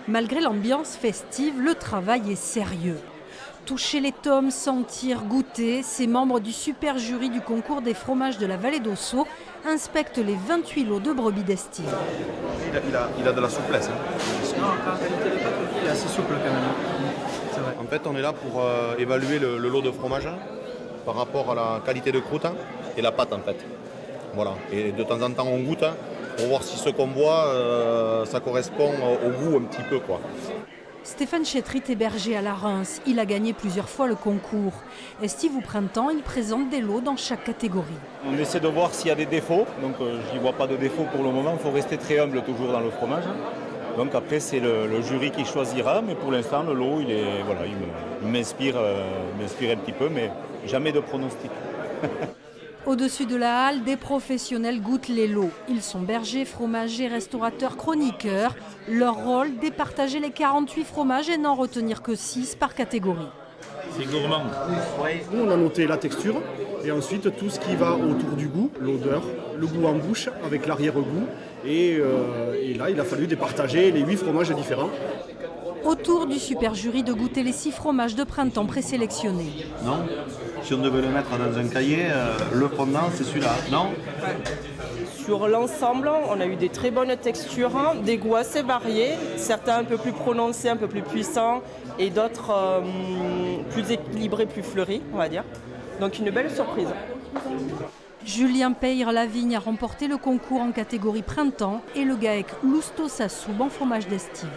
Malgré l'ambiance festive, le travail est sérieux. Toucher les tomes, sentir, goûter, ces membres du super jury du concours des fromages de la vallée d'Ossau inspectent les 28 lots de brebis d'Estive. Il a de la souplesse. Non, en qualité de pâte, il est assez souple quand même. C'est vrai. En fait, on est là pour évaluer le lot de fromage par rapport à la qualité de croûte et la pâte en fait. Voilà. Et de temps en temps, on goûte pour voir si ce qu'on voit, ça correspond au goût un petit peu, quoi. Stéphane Chétrit est berger à la Reims. Il a gagné plusieurs fois le concours. Estive ou printemps, il présente des lots dans chaque catégorie. On essaie de voir s'il y a des défauts. Donc je n'y vois pas de défaut pour le moment. Il faut rester très humble toujours dans le fromage. Donc après, c'est le jury qui choisira. Mais pour l'instant, le lot, il m'inspire un petit peu, mais jamais de pronostic. Au-dessus de la halle, des professionnels goûtent les lots. Ils sont bergers, fromagers, restaurateurs, chroniqueurs. Leur rôle, départager les 48 fromages et n'en retenir que 6 par catégorie. C'est gourmand. Nous, on a noté la texture et ensuite tout ce qui va autour du goût, l'odeur, le goût en bouche avec l'arrière-goût. Et là, il a fallu départager les 8 fromages différents. Autour du super jury de goûter les 6 fromages de printemps présélectionnés. Non. Si on devait le mettre dans un cahier, le fondant, c'est celui-là, non? Sur l'ensemble, on a eu des très bonnes textures, des goûts assez variés, certains un peu plus prononcés, un peu plus puissants, et d'autres plus équilibrés, plus fleuris, on va dire. Donc une belle surprise. Julien Peyre-Lavigne a remporté le concours en catégorie printemps et le GAEC Lousto-Sassou en fromage d'Estive.